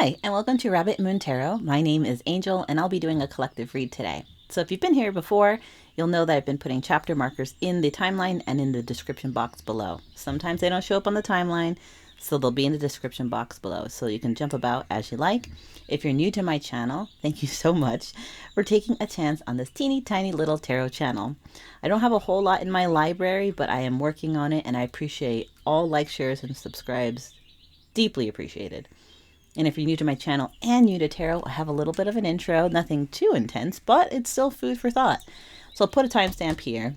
Hi, and welcome to Rabbit Moon Tarot. My name is Angel, and I'll be doing a collective read today. So if you've been here before, you'll know that I've been putting chapter markers in the timeline and in the description box below. Sometimes they don't show up on the timeline, so they'll be in the description box below, so you can jump about as you like. If you're new to my channel, thank you so much for taking a chance on this teeny tiny little tarot channel. I don't have a whole lot in my library, but I am working on it, and I appreciate all likes, shares, and subscribes. Deeply appreciated. And if you're new to my channel and new to tarot, I have a little bit of an intro, nothing too intense, but it's still food for thought. So I'll put a timestamp here.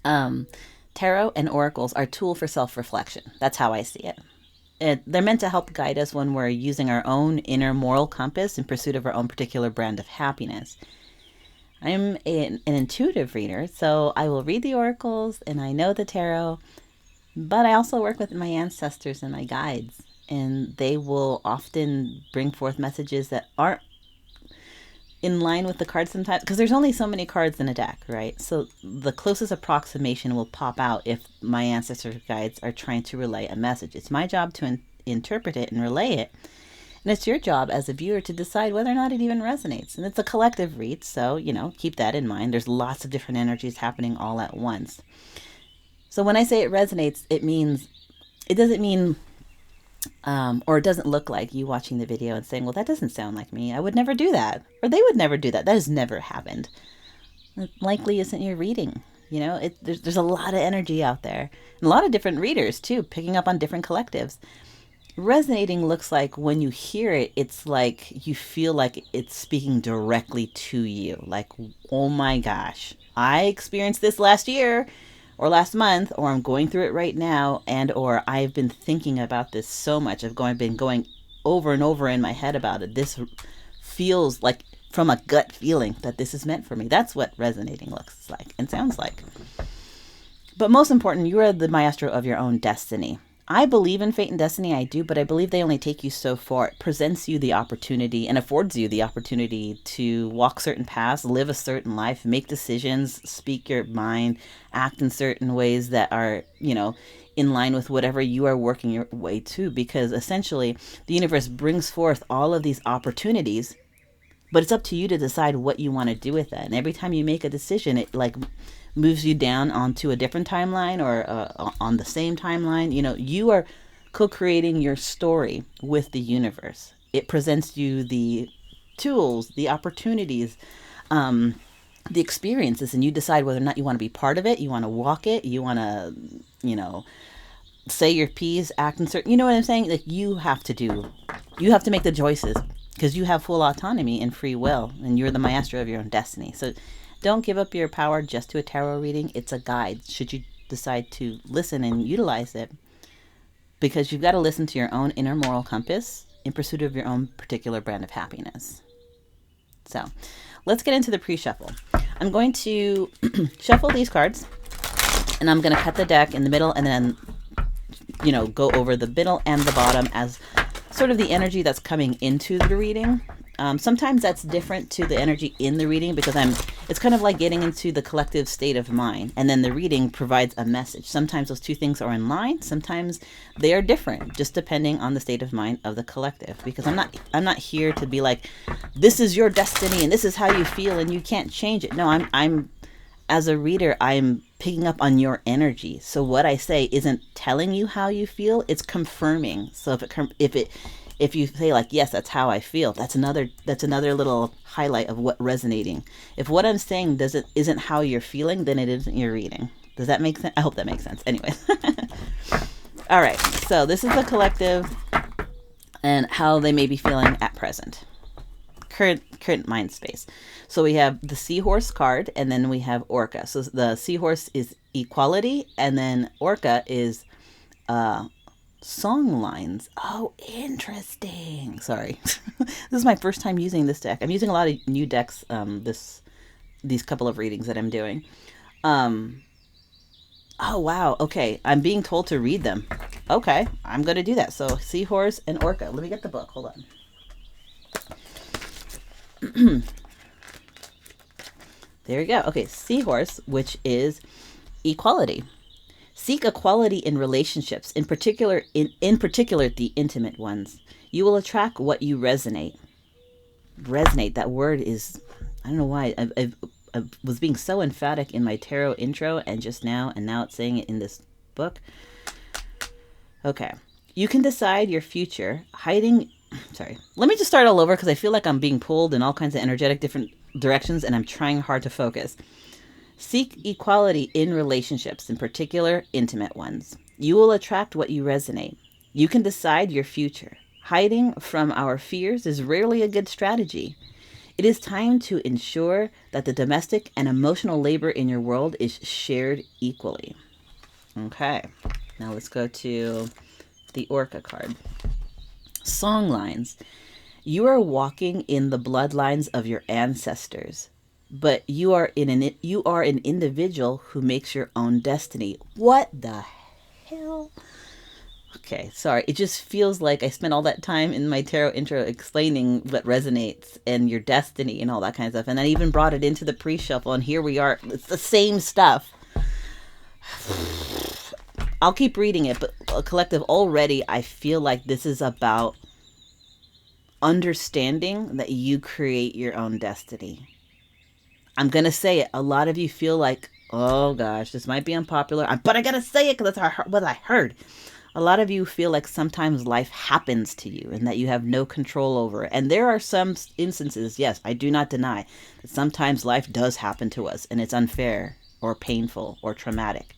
Tarot and oracles are a tool for self-reflection. That's how I see it. They're meant to help guide us when we're using our own inner moral compass in pursuit of our own particular brand of happiness. I'm an intuitive reader, so I will read the oracles and I know the tarot, but I also work with my ancestors and my guides. And they will often bring forth messages that aren't in line with the cards sometimes, because there's only so many cards in a deck, right? So the closest approximation will pop out if my ancestor guides are trying to relay a message. It's my job to interpret it and relay it. And it's your job as a viewer to decide whether or not it even resonates. And it's a collective read, so, keep that in mind. There's lots of different energies happening all at once. So when I say it resonates, it doesn't mean... or it doesn't look like you watching the video and saying, well, that doesn't sound like me. I would never do that. Or they would never do that. That has never happened. It likely isn't your reading. There's a lot of energy out there. And a lot of different readers, too, picking up on different collectives. Resonating looks like when you hear it, it's like you feel like it's speaking directly to you. Like, oh my gosh, I experienced this last year. Or last month, or I'm going through it right now, and or I've been thinking about this so much. Been going over and over in my head about it. This feels like, from a gut feeling, that this is meant for me. That's what resonating looks like and sounds like. But most important, you are the maestro of your own destiny. I believe in fate and destiny, I do, but I believe they only take you so far. It presents you the opportunity and affords you the opportunity to walk certain paths, live a certain life, make decisions, speak your mind, act in certain ways that are, in line with whatever you are working your way to. Because essentially, the universe brings forth all of these opportunities, but it's up to you to decide what you want to do with that. And every time you make a decision, it moves you down onto a different timeline or on the same timeline. You are co-creating your story with the universe. It presents you the tools, the opportunities, the experiences, and you decide whether or not you want to be part of it, you want to walk it, you want to, say your piece, act in certain, you know what I'm saying? Like, you have to make the choices because you have full autonomy and free will, and you're the maestro of your own destiny. So don't give up your power just to a tarot reading. It's a guide, should you decide to listen and utilize it, because you've got to listen to your own inner moral compass in pursuit of your own particular brand of happiness. So let's get into the pre-shuffle. I'm going to shuffle these cards, and I'm going to cut the deck in the middle and then, go over the middle and the bottom as sort of the energy that's coming into the reading. Sometimes that's different to the energy in the reading because it's kind of like getting into the collective state of mind, and then the reading provides a message. Sometimes those two things are in line. Sometimes they are different, just depending on the state of mind of the collective. Because I'm not here to be like, this is your destiny and this is how you feel and you can't change it. No, I'm as a reader, I'm picking up on your energy. So what I say isn't telling you how you feel; it's confirming. So if you say like, yes, that's how I feel, that's another little highlight of what resonating. If what I'm saying isn't how you're feeling, then it isn't your reading. Does that make sense? I hope that makes sense. Anyway. All right. So this is the collective and how they may be feeling at present. Current mind space. So we have the seahorse card, and then we have Orca. So the seahorse is equality, and then Orca is song lines. Oh, interesting. Sorry. This is my first time using this deck. I'm using a lot of new decks these couple of readings that I'm doing. Oh, wow. Okay. I'm being told to read them. Okay. I'm going to do that. So seahorse and Orca. Let me get the book. Hold on. There we go. Okay. Seahorse, which is equality. Seek equality in relationships, in particular the intimate ones. You will attract what you resonate. Resonate, that word is, I don't know why. I was being so emphatic in my tarot intro and just now, and now it's saying it in this book. Okay. You can decide your future hiding. Sorry. Let me just start all over because I feel like I'm being pulled in all kinds of energetic different directions and I'm trying hard to focus. Seek equality in relationships, in particular, intimate ones. You will attract what you resonate. You can decide your future. Hiding from our fears is rarely a good strategy. It is time to ensure that the domestic and emotional labor in your world is shared equally. Okay, now let's go to the Orca card. Song lines. You are walking in the bloodlines of your ancestors, but you are an individual who makes your own destiny. What the hell? Okay, sorry. It just feels like I spent all that time in my tarot intro explaining what resonates and your destiny and all that kind of stuff. And I even brought it into the pre-shuffle, and here we are. It's the same stuff. I'll keep reading it, but collective, already I feel like this is about understanding that you create your own destiny. I'm going to say it. A lot of you feel like, oh gosh, this might be unpopular, but I got to say it because that's what I heard. A lot of you feel like sometimes life happens to you and that you have no control over it. And there are some instances, yes, I do not deny, that sometimes life does happen to us and it's unfair or painful or traumatic.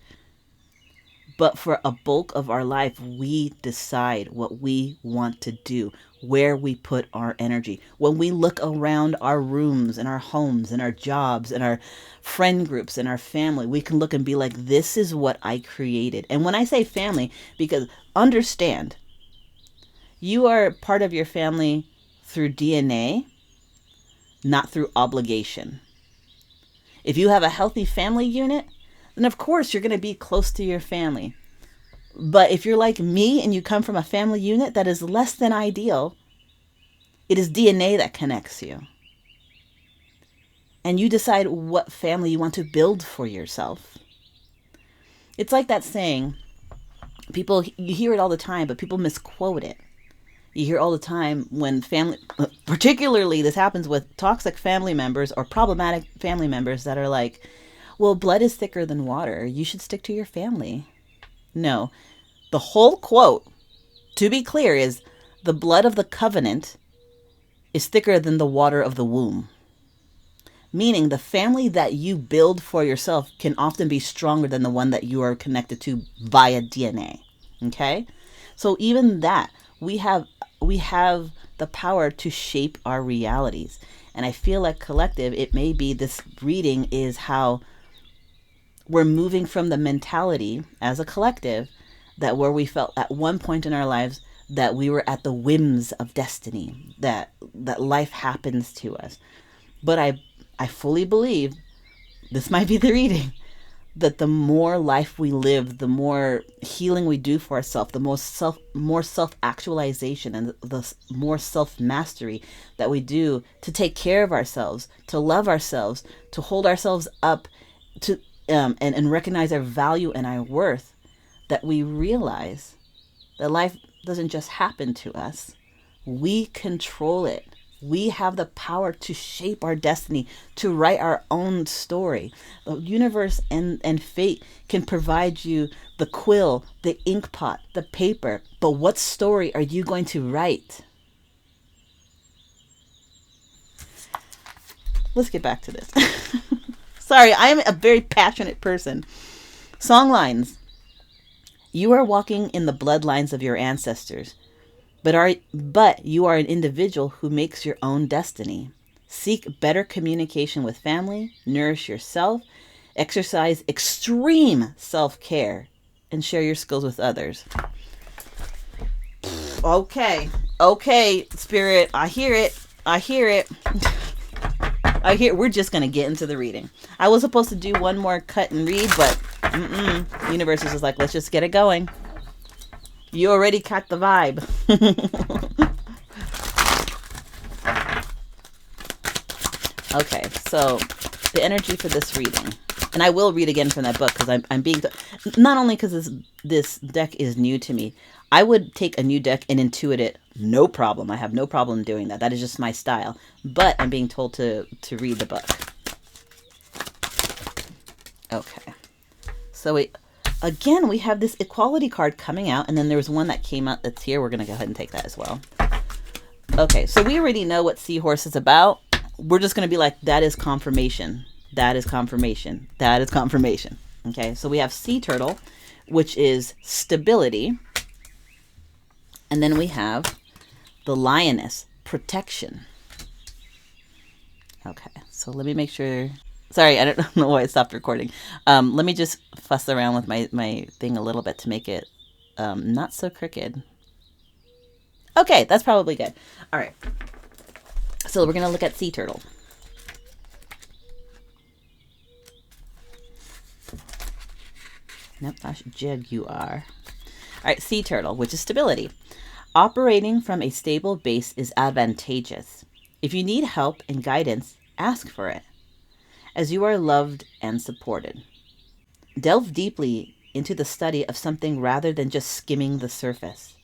But for a bulk of our life, we decide what we want to do, where we put our energy. When we look around our rooms and our homes and our jobs and our friend groups and our family, we can look and be like, this is what I created. And when I say family, because understand, you are part of your family through DNA, not through obligation. If you have a healthy family unit, then of course you're going to be close to your family. But if you're like me and you come from a family unit that is less than ideal, it is DNA that connects you. And you decide what family you want to build for yourself. It's like that saying, people, you hear it all the time, but people misquote it. You hear all the time when family, particularly this happens with toxic family members or problematic family members that are like, well, blood is thicker than water. You should stick to your family. No, the whole quote, to be clear, is the blood of the covenant is thicker than the water of the womb. Meaning the family that you build for yourself can often be stronger than the one that you are connected to via DNA. Okay? So even that, we have the power to shape our realities. And I feel like collective, it may be this reading is how we're moving from the mentality as a collective that where we felt at one point in our lives that we were at the whims of destiny, that life happens to us. But I fully believe, this might be the reading, that the more life we live, the more healing we do for ourselves, the more self-actualization and the more self-mastery that we do to take care of ourselves, to love ourselves, to hold ourselves up, to and recognize our value and our worth, that we realize that life doesn't just happen to us. We control it. We have the power to shape our destiny, to write our own story. The universe and fate can provide you the quill, the ink pot, the paper, but what story are you going to write? Let's get back to this. Sorry, I am a very passionate person. Songlines. You are walking in the bloodlines of your ancestors, but you are an individual who makes your own destiny. Seek better communication with family, nourish yourself, exercise extreme self-care, and share your skills with others. Okay, Spirit, I hear it. We're just going to get into the reading. I was supposed to do one more cut and read, but Universe is just like, let's just get it going. You already caught the vibe. Okay, so the energy for this reading, and I will read again from that book because I'm being, not only because this deck is new to me, I would take a new deck and intuit it No problem. I have no problem doing that. That is just my style. But I'm being told to read the book. Okay. So again, we have this equality card coming out, and then there was one that came out that's here. We're going to go ahead and take that as well. Okay, so we already know what Seahorse is about. We're just going to be like, that is confirmation. That is confirmation. That is confirmation. Okay, so we have Sea Turtle, which is stability. And then we have the Lioness, protection. Okay, so let me make sure. Sorry, I don't know why I stopped recording. Let me just fuss around with my thing a little bit to make it not so crooked. Okay, that's probably good. All right. So we're going to look at Sea Turtle. Nope, that's Jaguar. All right, Sea Turtle, which is stability. Operating from a stable base is advantageous. If you need help and guidance, ask for it, as you are loved and supported. Delve deeply into the study of something rather than just skimming the surface.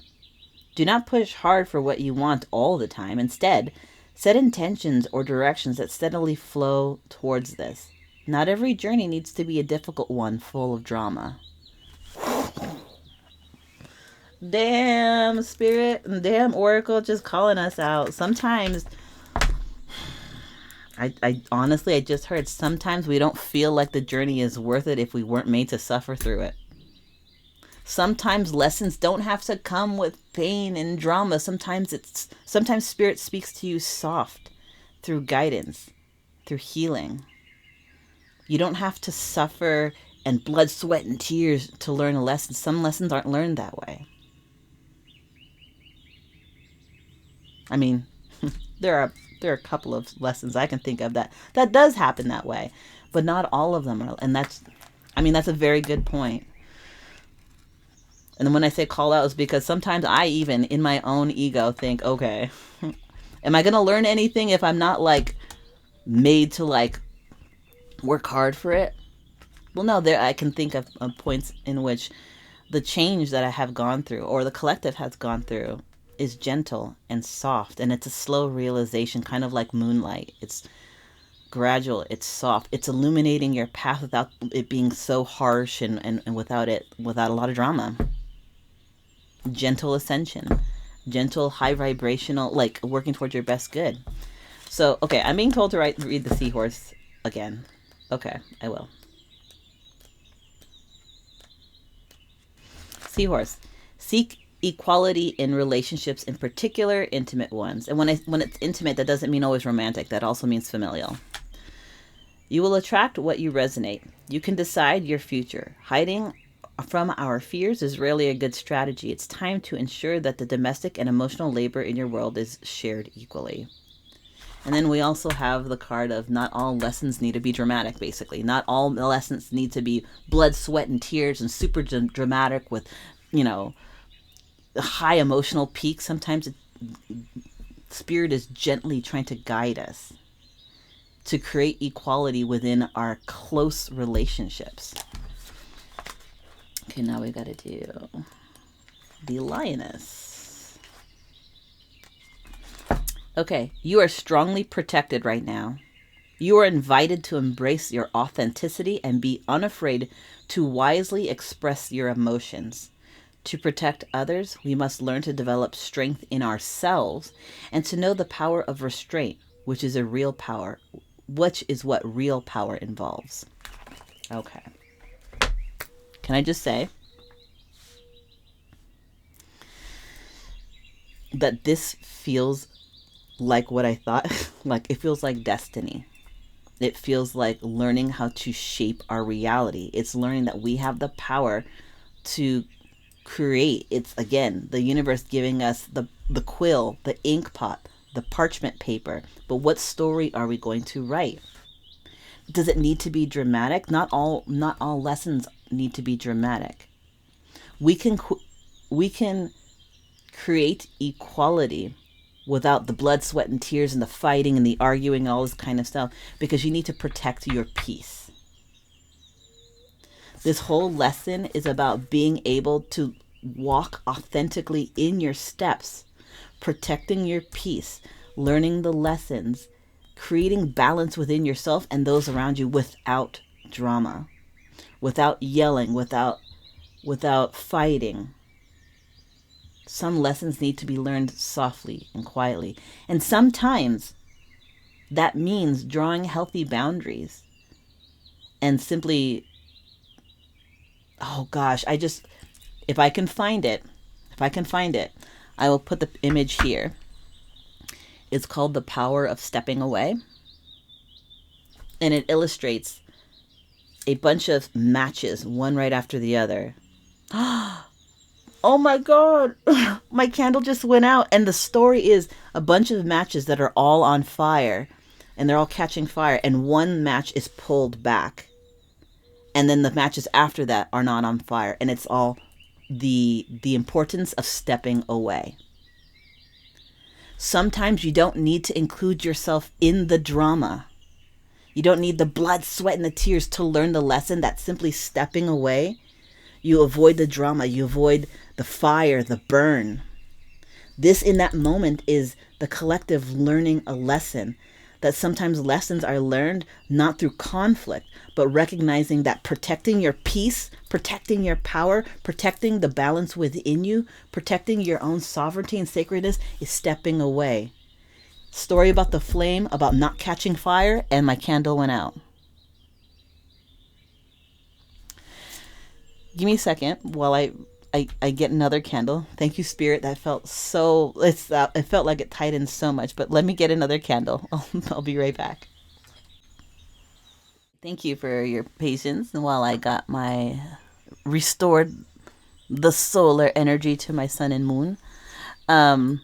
Do not push hard for what you want all the time. Instead, set intentions or directions that steadily flow towards this. Not every journey needs to be a difficult one full of drama. Damn, Spirit, damn, Oracle, just calling us out. Sometimes, I honestly, I just heard, sometimes we don't feel like the journey is worth it if we weren't made to suffer through it. Sometimes lessons don't have to come with pain and drama. Sometimes Spirit speaks to you soft, through guidance, through healing. You don't have to suffer and blood, sweat, and tears to learn a lesson. Some lessons aren't learned that way. I mean, there are a couple of lessons I can think of that does happen that way, but not all of them are. And that's a very good point. And then when I say call out, is because sometimes I even, in my own ego, think, okay, am I going to learn anything if I'm not like made to like work hard for it? Well, no, I can think of points in which the change that I have gone through, or the collective has gone through, is gentle and soft, and it's a slow realization, kind of like moonlight. It's gradual, it's soft, it's illuminating your path without it being so harsh and without a lot of drama. Gentle ascension, gentle, high vibrational, like working towards your best good. So, okay, I'm being told to read the Seahorse again. Okay, I will. Seahorse. Seek equality in relationships, in particular intimate ones. And when it's intimate, that doesn't mean always romantic. That also means familial. You will attract what you resonate. You can decide your future. Hiding from our fears is rarely a good strategy. It's time to ensure that the domestic and emotional labor in your world is shared equally. And then we also have the card of not all lessons need to be dramatic, basically. Not all lessons need to be blood, sweat, and tears and super dramatic with, high emotional peaks. Sometimes Spirit is gently trying to guide us to create equality within our close relationships. Okay, now we got to do the Lioness. Okay, you are strongly protected right now. You are invited to embrace your authenticity and be unafraid to wisely express your emotions. To protect others, we must learn to develop strength in ourselves and to know the power of restraint, which is what real power involves. Okay. Can I just say that this feels like what I thought? Like, it feels like destiny. It feels like learning how to shape our reality. It's learning that we have the power to create. It's, again, the universe giving us the quill, the ink pot, the parchment paper. But what story are we going to write? Does it need to be dramatic? Not all lessons need to be dramatic. We can create equality without the blood, sweat, and tears and the fighting and the arguing and all this kind of stuff, because you need to protect your peace. This whole lesson is about being able to walk authentically in your steps, protecting your peace, learning the lessons, creating balance within yourself and those around you without drama, without yelling, without fighting. Some lessons need to be learned softly and quietly. And sometimes that means drawing healthy boundaries and simply, oh gosh, if I can find it, I will put the image here. It's called The Power of Stepping Away. And it illustrates a bunch of matches, one right after the other. Oh my God, my candle just went out. And the story is a bunch of matches that are all on fire and they're all catching fire. And one match is pulled back. And then the matches after that are not on fire. And it's all the importance of stepping away. Sometimes you don't need to include yourself in the drama. You don't need the blood, sweat, and the tears to learn the lesson. That's simply stepping away. You avoid the drama. You avoid the fire, the burn. This, in that moment, is the collective learning a lesson. That sometimes lessons are learned not through conflict, but recognizing that protecting your peace, protecting your power, protecting the balance within you, protecting your own sovereignty and sacredness is stepping away. Story about the flame, about not catching fire, and my candle went out. Give me a second while I get another candle. Thank you, Spirit. That felt so, it felt like it tied in so much, but let me get another candle. I'll be right back. Thank you for your patience. And while I got restored the solar energy to my sun and moon. Okay,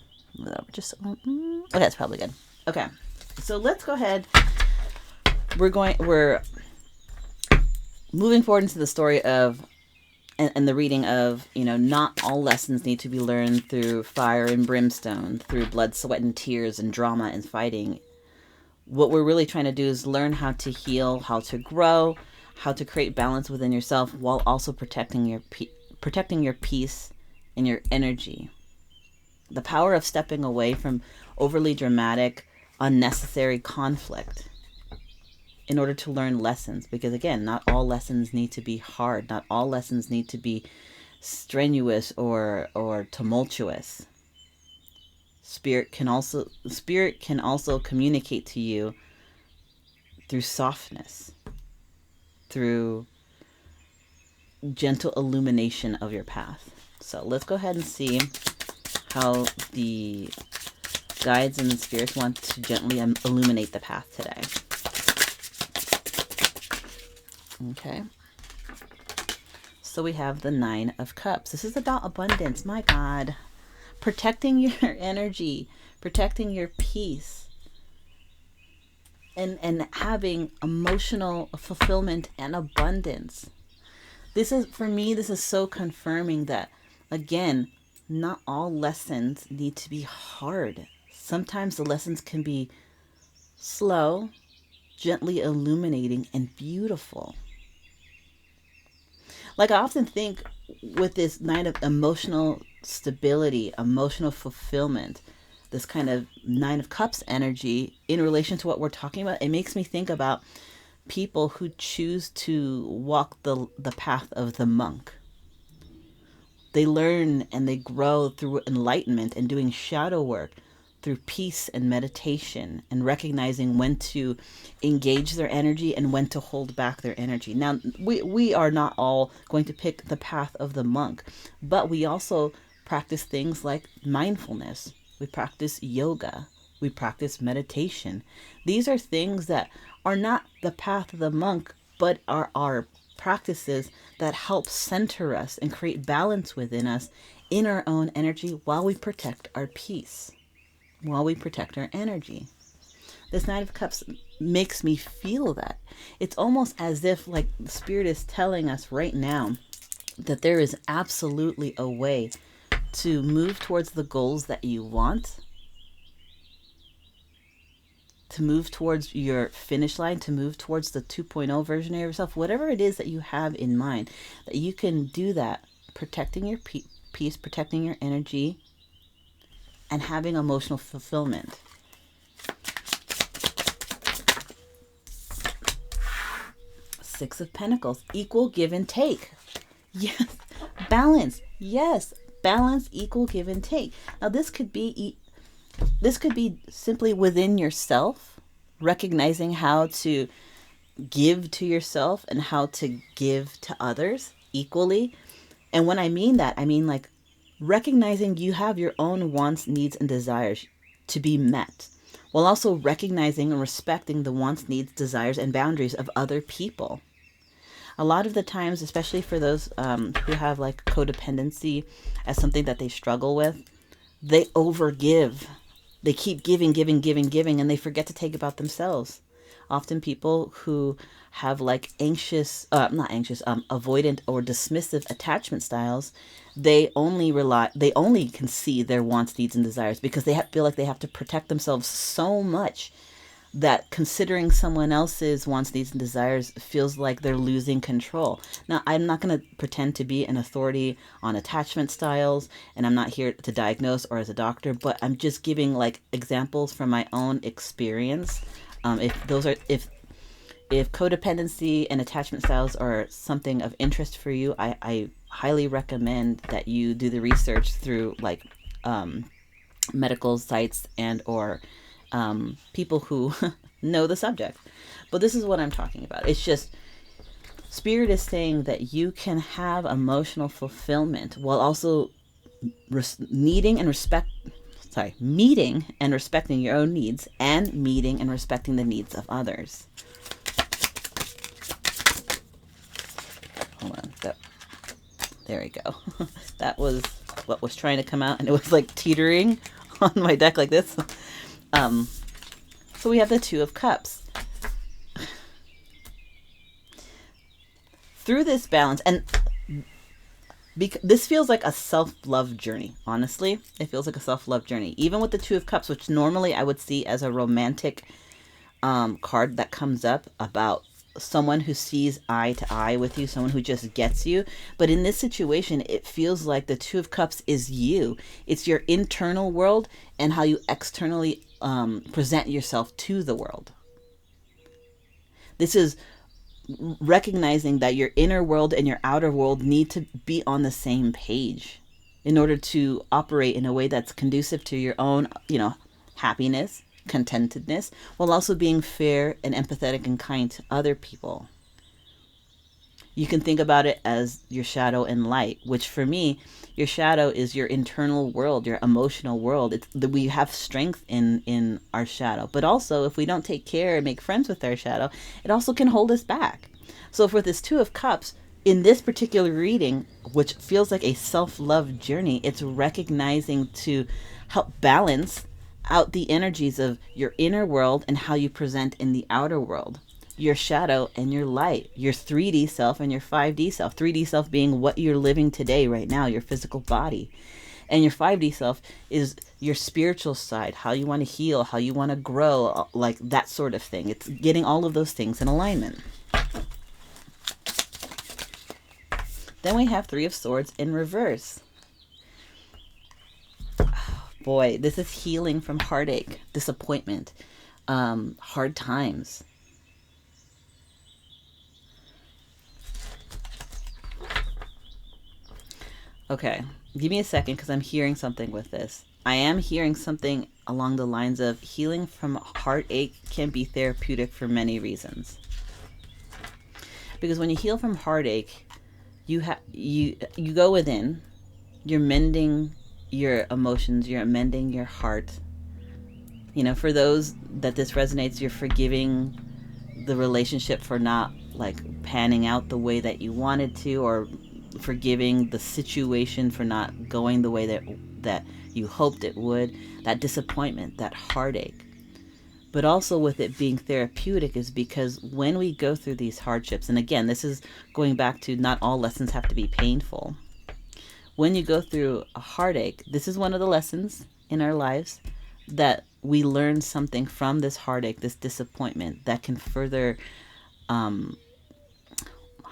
that's probably good. Okay, so let's go ahead. We're moving forward into the story of, and the reading of, not all lessons need to be learned through fire and brimstone, through blood, sweat, and tears, and drama and fighting. What we're really trying to do is learn how to heal, how to grow, how to create balance within yourself while also protecting your peace and your energy. The power of stepping away from overly dramatic, unnecessary conflict in order to learn lessons. Because again, not all lessons need to be hard. Not all lessons need to be strenuous or tumultuous. Spirit can also communicate to you through softness, through gentle illumination of your path. So let's go ahead and see how the guides and the spirits want to gently illuminate the path today. Okay. So we have the 9 of Cups. This is about abundance. My God. Protecting your energy, protecting your peace, and having emotional fulfillment and abundance. This is so confirming that, again, not all lessons need to be hard. Sometimes the lessons can be slow, gently illuminating, and beautiful. Like, I often think with this 9 of emotional stability, emotional fulfillment, this kind of 9 of Cups energy in relation to what we're talking about, it makes me think about people who choose to walk the path of the monk. They learn and they grow through enlightenment and doing shadow work, through peace and meditation, and recognizing when to engage their energy and when to hold back their energy. Now, we are not all going to pick the path of the monk, but we also practice things like mindfulness. We practice yoga. We practice meditation. These are things that are not the path of the monk, but are our practices that help center us and create balance within us in our own energy while we protect our peace, while we protect our energy. This 9 of Cups makes me feel that. It's almost as if, like, the Spirit is telling us right now that there is absolutely a way to move towards the goals that you want, to move towards your finish line, to move towards the 2.0 version of yourself, whatever it is that you have in mind, that you can do that, protecting your peace, protecting your energy, and having emotional fulfillment. Six of Pentacles, equal give and take. Yes, balance. Yes, balance, equal give and take. Now this could be simply within yourself, recognizing how to give to yourself and how to give to others equally. And when I mean that, I mean like recognizing you have your own wants, needs, and desires to be met, while also recognizing and respecting the wants, needs, desires, and boundaries of other people. A lot of the times, especially for those who have like codependency as something that they struggle with, they overgive. They keep giving, giving, giving, giving, and they forget to take about themselves. Often people who have like avoidant or dismissive attachment styles, they only can see their wants, needs, and desires because they feel like they have to protect themselves so much that considering someone else's wants, needs, and desires feels like they're losing control. Now, I'm not going to pretend to be an authority on attachment styles, and I'm not here to diagnose or as a doctor, but I'm just giving like examples from my own experience. If codependency and attachment styles are something of interest for you, I highly recommend that you do the research through like medical sites and or people who know the subject. But this is what I'm talking about. It's just Spirit is saying that you can have emotional fulfillment while also meeting and respecting your own needs and meeting and respecting the needs of others. Hold on. There we go. That was what was trying to come out, and it was like teetering on my deck like this. So we have the Two of Cups. Through this balance, and this feels like a self-love journey, honestly. It feels like a self-love journey. Even with the Two of Cups, which normally I would see as a romantic card that comes up about someone who sees eye to eye with you, someone who just gets you. But in this situation, it feels like the Two of Cups is you. It's your internal world and how you externally present yourself to the world. This is recognizing that your inner world and your outer world need to be on the same page in order to operate in a way that's conducive to your own, happiness, contentedness, while also being fair and empathetic and kind to other people. You can think about it as your shadow and light, which for me, your shadow is your internal world, your emotional world. It's that we have strength in our shadow, but also if we don't take care and make friends with our shadow, it also can hold us back. So for this Two of Cups, in this particular reading, which feels like a self-love journey, it's recognizing to help balance out the energies of your inner world and how you present in the outer world. Your shadow and your light, your 3D self and your 5D self. 3D self being what you're living today, right now, your physical body. And your 5D self is your spiritual side, how you want to heal, how you want to grow, like that sort of thing. It's getting all of those things in alignment. Then we have Three of Swords in reverse. Boy, this is healing from heartache, disappointment, hard times. Okay, give me a second because I'm hearing something with this. I am hearing something along the lines of healing from heartache can be therapeutic for many reasons. Because when you heal from heartache, you go within, you're mending your emotions, you're mending your heart. For those that this resonates, you're forgiving the relationship for not like panning out the way that you wanted to, or forgiving the situation for not going the way that you hoped it would. That disappointment, that heartache. But also with it being therapeutic is because when we go through these hardships, and again, this is going back to not all lessons have to be painful. When you go through a heartache, this is one of the lessons in our lives that we learn something from this heartache, this disappointment that can further, how do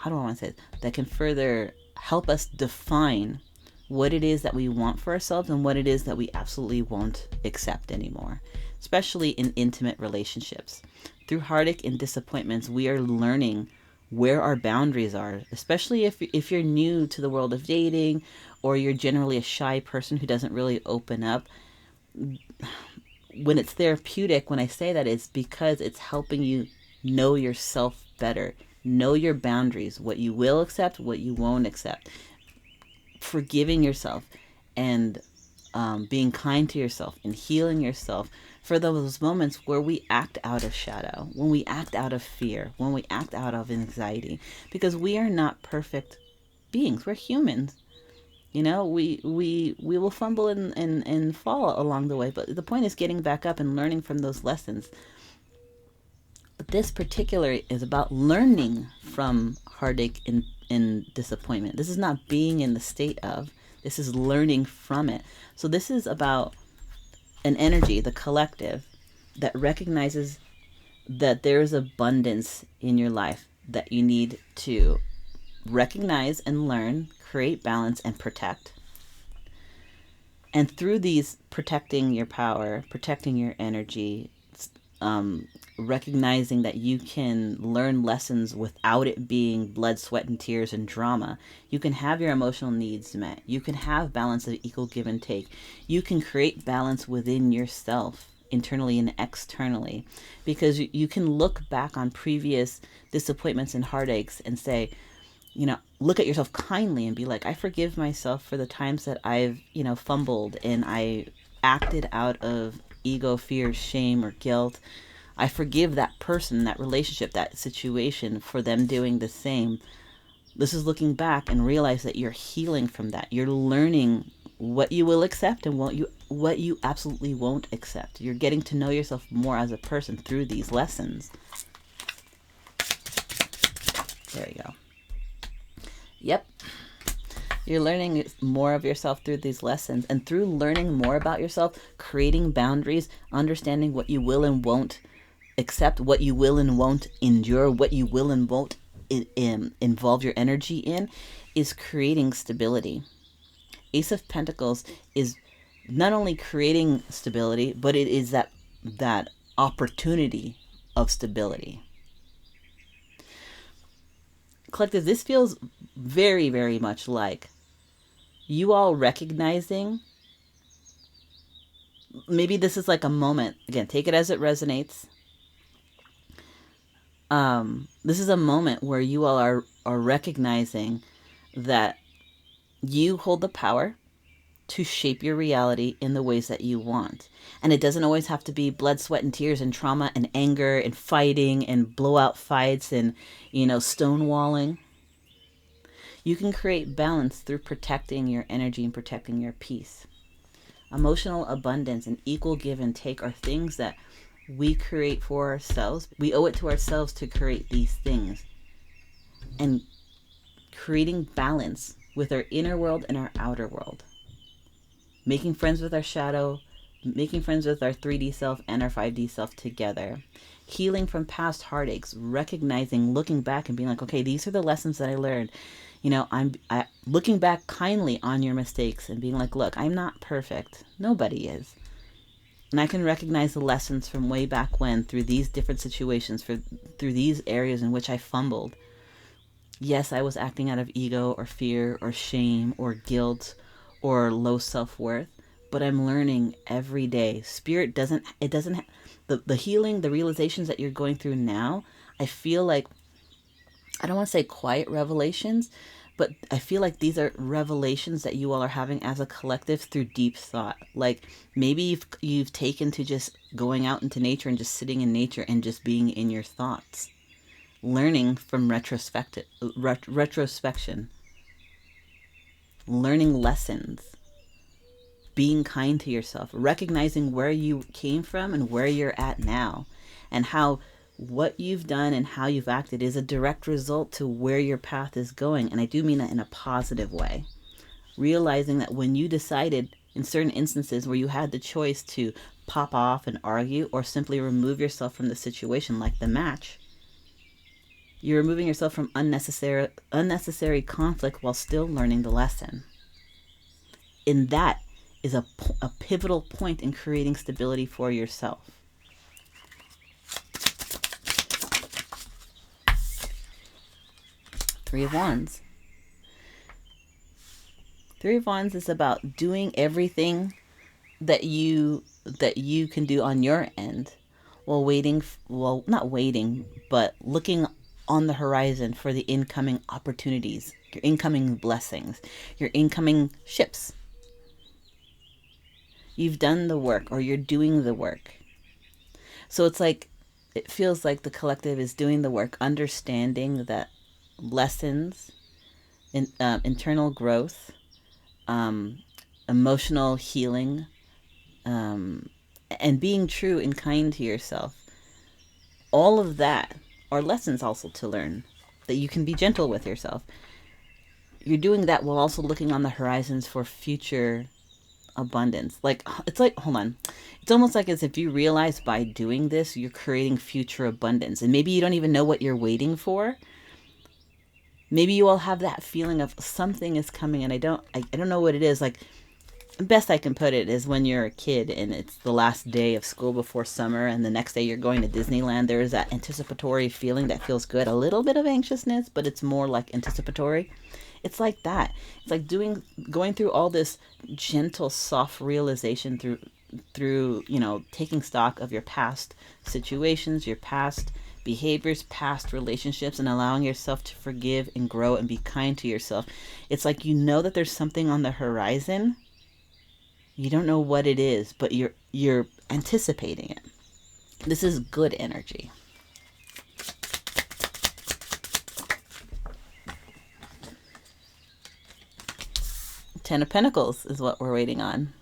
I want to say it? That can further help us define what it is that we want for ourselves and what it is that we absolutely won't accept anymore, especially in intimate relationships. Through heartache and disappointments, we are learning where our boundaries are, especially if you're new to the world of dating, or you're generally a shy person who doesn't really open up. When it's therapeutic, when I say that, it's because it's helping you know yourself better, know your boundaries, what you will accept, what you won't accept, forgiving yourself, and being kind to yourself and healing yourself for those moments where we act out of shadow, when we act out of fear, when we act out of anxiety, because we are not perfect beings. We're humans. You know, we will fumble and fall along the way, but the point is getting back up and learning from those lessons. But this particular is about learning from heartache and disappointment. This is not being in the state of, this is learning from it. So this is about an energy, the collective, that recognizes that there is abundance in your life that you need to recognize and learn, create balance, and protect. And through these, protecting your power, protecting your energy, recognizing that you can learn lessons without it being blood, sweat, and tears and drama. You can have your emotional needs met. You can have balance of equal give and take. You can create balance within yourself, internally and externally, because you can look back on previous disappointments and heartaches and say, you know, look at yourself kindly and be like, I forgive myself for the times that I've, fumbled and I acted out of ego, fear, shame, or guilt. I forgive that person, that relationship, that situation for them doing the same. This is looking back and realize that you're healing from that. You're learning what you will accept and what you absolutely won't accept. You're getting to know yourself more as a person through these lessons. There you go. Yep. You're learning more of yourself through these lessons, and through learning more about yourself, creating boundaries, understanding what you will and won't accept, what you will and won't endure, what you will and won't involve your energy in, is creating stability. Ace of Pentacles is not only creating stability, but it is that opportunity of stability. Collective, this feels very, very much like you all recognizing, maybe this is like a moment, again, take it as it resonates. This is a moment where you all are recognizing that you hold the power to shape your reality in the ways that you want. And it doesn't always have to be blood, sweat, and tears and trauma and anger and fighting and blowout fights and, stonewalling. You can create balance through protecting your energy and protecting your peace. Emotional abundance and equal give and take are things that we create for ourselves. We owe it to ourselves to create these things. And creating balance with our inner world and our outer world. Making friends with our shadow, making friends with our 3D self and our 5D self together. Healing from past heartaches, recognizing, looking back and being like, okay, these are the lessons that I learned. I'm looking back kindly on your mistakes and being like, look, I'm not perfect. Nobody is. And I can recognize the lessons from way back when through these different situations, through these areas in which I fumbled. Yes, I was acting out of ego or fear or shame or guilt or low self-worth, but I'm learning every day. Spirit doesn't the healing, the realizations that you're going through now, I feel like, I don't want to say quiet revelations, but I feel like these are revelations that you all are having as a collective through deep thought. Like maybe you've taken to just going out into nature and just sitting in nature and just being in your thoughts. Learning from retrospection. Learning lessons. Being kind to yourself. Recognizing where you came from and where you're at now. And how what you've done and how you've acted is a direct result to where your path is going. And I do mean that in a positive way. Realizing that when you decided in certain instances where you had the choice to pop off and argue or simply remove yourself from the situation, like the match, you're removing yourself from unnecessary conflict while still learning the lesson. in that is a pivotal point in creating stability for yourself. Three of Wands. Three of Wands is about doing everything that you can do on your end while waiting, well, not waiting, but looking on the horizon for the incoming opportunities, your incoming blessings, your incoming ships. You've done the work, or you're doing the work. So it's like, it feels like the collective is doing the work, understanding that lessons, internal growth, emotional healing, and being true and kind to yourself. All of that are lessons also to learn, that you can be gentle with yourself. You're doing that while also looking on the horizons for future abundance. It's like, hold on. It's almost like as if you realize by doing this, you're creating future abundance. And maybe you don't even know what you're waiting for. Maybe you all have that feeling of something is coming, and I don't know what it is. Like, the best I can put it is when you're a kid and it's the last day of school before summer, and the next day you're going to Disneyland. There is that anticipatory feeling that feels good. A little bit of anxiousness, but it's more like anticipatory. It's like that. It's like going through all this gentle, soft realization through taking stock of your past situations, your past behaviors, past relationships, and allowing yourself to forgive and grow and be kind to yourself. It's like that there's something on the horizon. You don't know what it is, but you're anticipating it. This is good energy. Ten of Pentacles is what we're waiting on.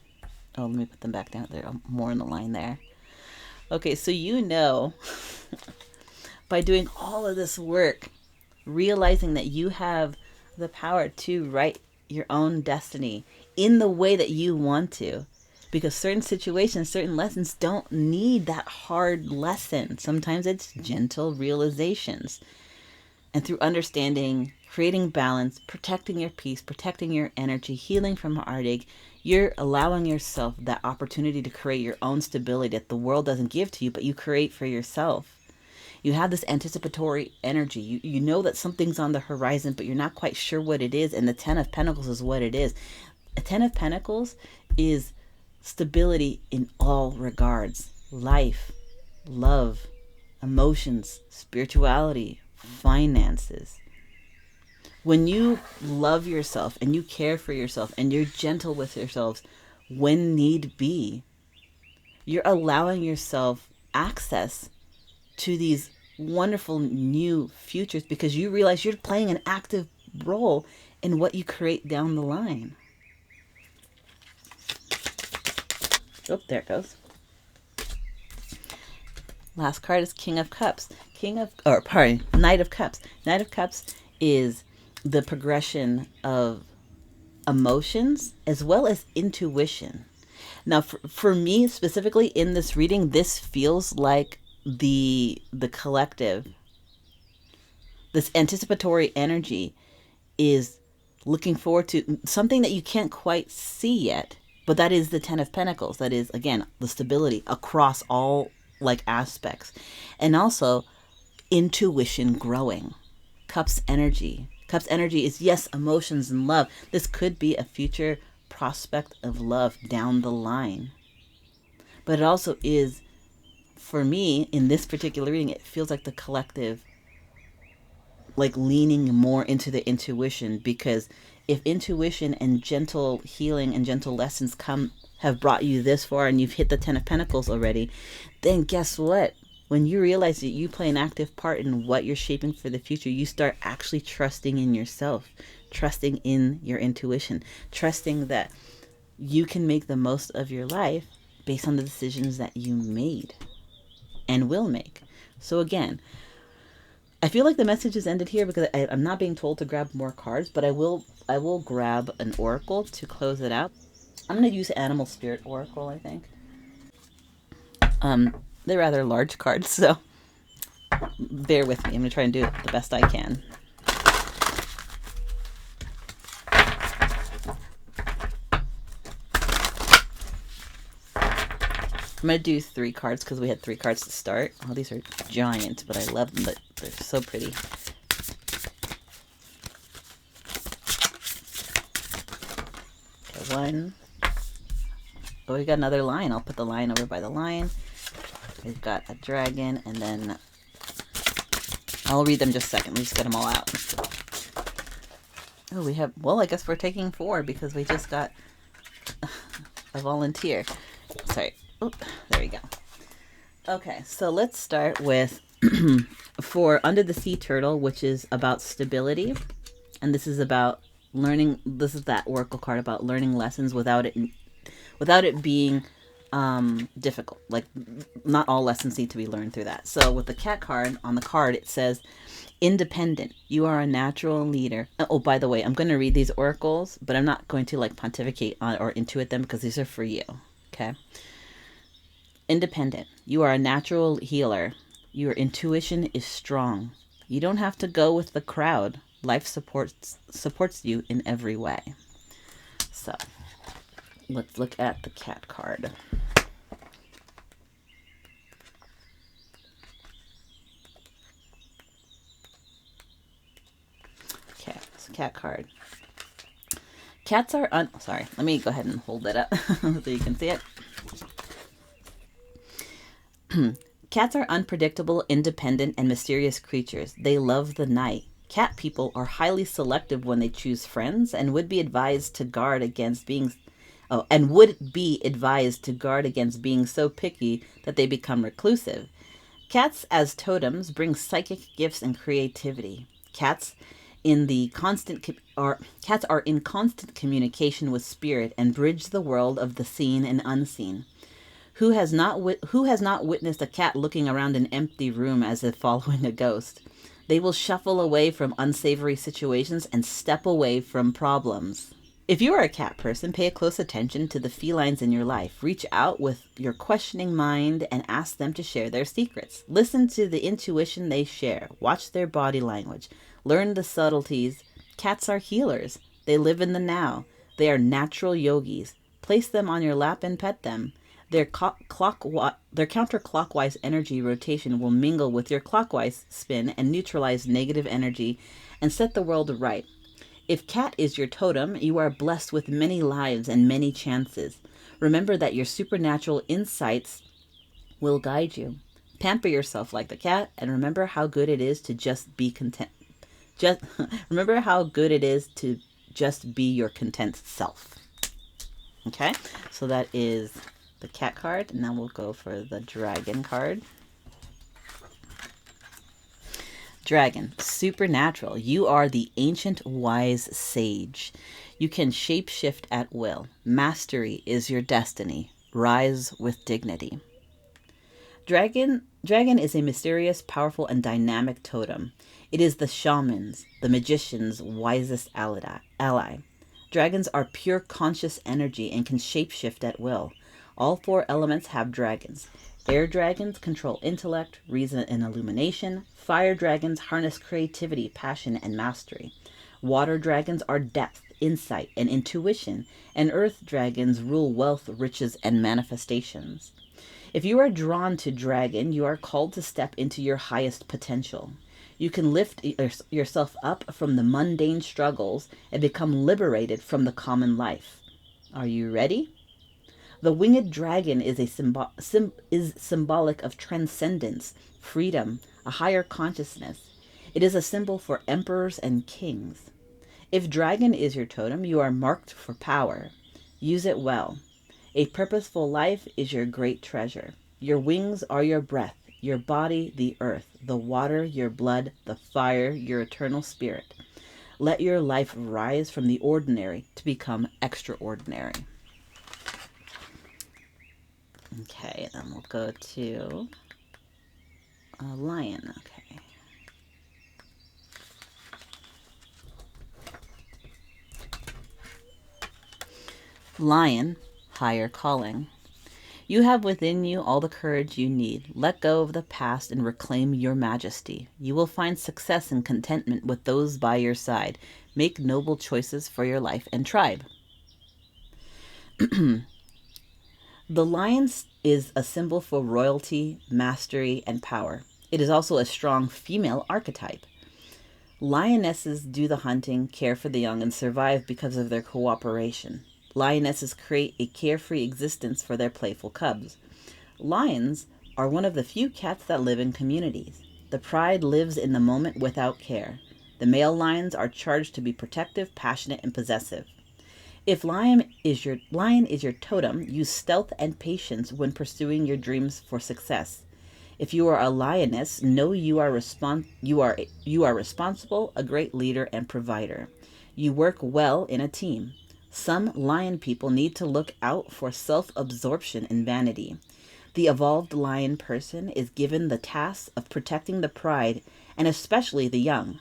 Oh, let me put them back down. They're more in the line there. Okay, so by doing all of this work, realizing that you have the power to write your own destiny in the way that you want to, because certain situations, certain lessons don't need that hard lesson. Sometimes it's gentle realizations. And through understanding, creating balance, protecting your peace, protecting your energy, healing from heartache, you're allowing yourself that opportunity to create your own stability that the world doesn't give to you, but you create for yourself. You have this anticipatory energy. You know that something's on the horizon, but you're not quite sure what it is. And the Ten of Pentacles is what it is. A Ten of Pentacles is stability in all regards. Life, love, emotions, spirituality, finances. When you love yourself and you care for yourself and you're gentle with yourselves when need be, you're allowing yourself access to these wonderful new futures, because you realize you're playing an active role in what you create down the line. Oh, there it goes. Last card is King of Cups. Knight of Cups. Knight of Cups is the progression of emotions as well as intuition. Now, for me specifically in this reading, this feels like the collective, this anticipatory energy is looking forward to something that you can't quite see yet, but that is the Ten of Pentacles. That is, again, the stability across all aspects, and also intuition growing. Cups energy is, yes, emotions and love. This could be a future prospect of love down the line, but it also is, for me, in this particular reading, it feels like the collective, leaning more into the intuition, because if intuition and gentle healing and gentle lessons have brought you this far and you've hit the Ten of Pentacles already, then guess what? When you realize that you play an active part in what you're shaping for the future, you start actually trusting in yourself, trusting in your intuition, trusting that you can make the most of your life based on the decisions that you made and will make. So again, I feel like the message is ended here because I'm not being told to grab more cards, but I will grab an oracle to close it out. I'm going to use Animal Spirit Oracle, I think. They're rather large cards, so bear with me. I'm going to try and do it the best I can. I'm going to do 3 cards because we had 3 cards to start. Oh, these are giant, but I love them. But they're so pretty. Okay, 1. Oh, we got another lion. I'll put the lion over by the lion. We've got a dragon, and then I'll read them just a second. We just get them all out. Oh, we have, well, I guess we're taking 4 because we just got a volunteer. Sorry. Oh, there we go. Okay, so let's start with for Under the Sea Turtle, which is about stability. And this is about learning. This is that oracle card about learning lessons without it being difficult. Like, not all lessons need to be learned through that. So with the cat card, on the card, it says, independent. You are a natural leader. Oh, by the way, I'm going to read these oracles, but I'm not going to like pontificate on or intuit them because these are for you. Okay. Independent. You are a natural healer. Your intuition is strong. You don't have to go with the crowd. Life supports you in every way. So let's look at the cat card. Okay, so cat card. Cats are sorry, let me go ahead and hold that up so you can see it. Cats are unpredictable, independent, and mysterious creatures. They love the night. Cat people are highly selective when they choose friends and would be advised to guard against being so picky that they become reclusive. Cats as totems bring psychic gifts and creativity. Cats are in constant communication with spirit and bridge the world of the seen and unseen. Who has not witnessed a cat looking around an empty room as if following a ghost? They will shuffle away from unsavory situations and step away from problems. If you are a cat person, pay a close attention to the felines in your life. Reach out with your questioning mind and ask them to share their secrets. Listen to the intuition they share. Watch their body language. Learn the subtleties. Cats are healers. They live in the now. They are natural yogis. Place them on your lap and pet them. Their counterclockwise energy rotation will mingle with your clockwise spin and neutralize negative energy and set the world right. If cat is your totem, you are blessed with many lives and many chances. Remember that your supernatural insights will guide you. Pamper yourself like the cat and remember how good it is to just be content. Remember how good it is to just be your content self. Okay, so that is the cat card, and now we'll go for the dragon card. Dragon, supernatural. You are the ancient wise sage. You can shapeshift at will. Mastery is your destiny. Rise with dignity. Dragon is a mysterious, powerful, and dynamic totem. It is the shaman's, the magician's wisest ally. Dragons are pure conscious energy and can shapeshift at will. All 4 elements have dragons. Air dragons control intellect, reason, and illumination. Fire dragons harness creativity, passion, and mastery. Water dragons are depth, insight, and intuition. And earth dragons rule wealth, riches, and manifestations. If you are drawn to dragon, you are called to step into your highest potential. You can lift yourself up from the mundane struggles and become liberated from the common life. Are you ready? The winged dragon is symbolic of transcendence, freedom, a higher consciousness. It is a symbol for emperors and kings. If dragon is your totem, you are marked for power. Use it well. A purposeful life is your great treasure. Your wings are your breath, your body the earth, the water your blood, the fire your eternal spirit. Let your life rise from the ordinary to become extraordinary. Okay, then we'll go to a lion. Okay. Lion, higher calling. You have within you all the courage you need. Let go of the past and reclaim your majesty. You will find success and contentment with those by your side. Make noble choices for your life and tribe. The lion is a symbol for royalty, mastery, and power. It is also a strong female archetype. Lionesses do the hunting, care for the young, and survive because of their cooperation. Lionesses create a carefree existence for their playful cubs. Lions are one of the few cats that live in communities. The pride lives in the moment without care. The male lions are charged to be protective, passionate, and possessive. If lion is your totem, use stealth and patience when pursuing your dreams for success. If you are a lioness, know you are responsible, a great leader and provider. You work well in a team. Some lion people need to look out for self-absorption and vanity. The evolved lion person is given the task of protecting the pride and especially the young.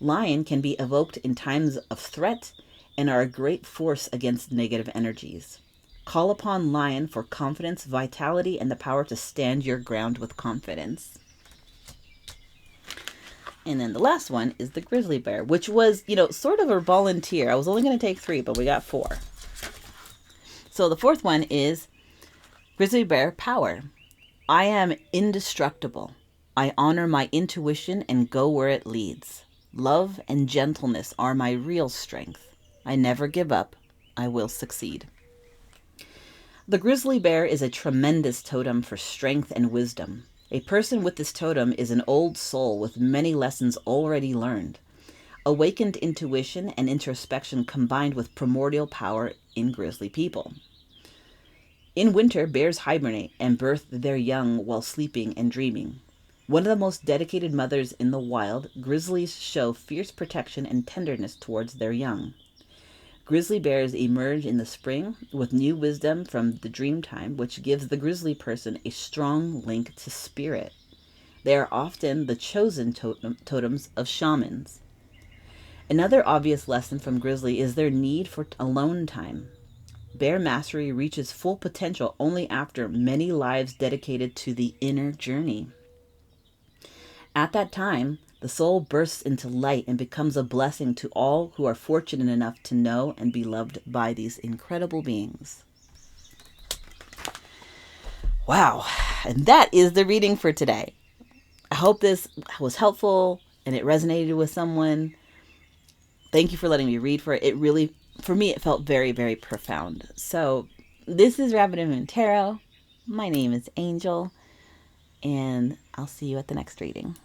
Lion can be evoked in times of threat and are a great force against negative energies. Call upon lion for confidence, vitality, and the power to stand your ground with confidence. And then the last one is the grizzly bear, which was, sort of a volunteer. I was only going to take 3, but we got 4. So the fourth one is grizzly bear power. I am indestructible. I honor my intuition and go where it leads. Love and gentleness are my real strength. I never give up. I will succeed. The grizzly bear is a tremendous totem for strength and wisdom. A person with this totem is an old soul with many lessons already learned. Awakened intuition and introspection combined with primordial power in grizzly people. In winter, bears hibernate and birth their young while sleeping and dreaming. One of the most dedicated mothers in the wild, grizzlies show fierce protection and tenderness towards their young. Grizzly bears emerge in the spring with new wisdom from the dream time, which gives the grizzly person a strong link to spirit. They are often the chosen totems of shamans. Another obvious lesson from grizzly is their need for alone time. Bear mastery reaches full potential only after many lives dedicated to the inner journey. At that time, the soul bursts into light and becomes a blessing to all who are fortunate enough to know and be loved by these incredible beings. Wow, and that is the reading for today. I hope this was helpful and it resonated with someone. Thank you for letting me read for it. It really, for me, it felt very, very profound. So this is Rabbit and Moon Tarot. My name is Angel, and I'll see you at the next reading.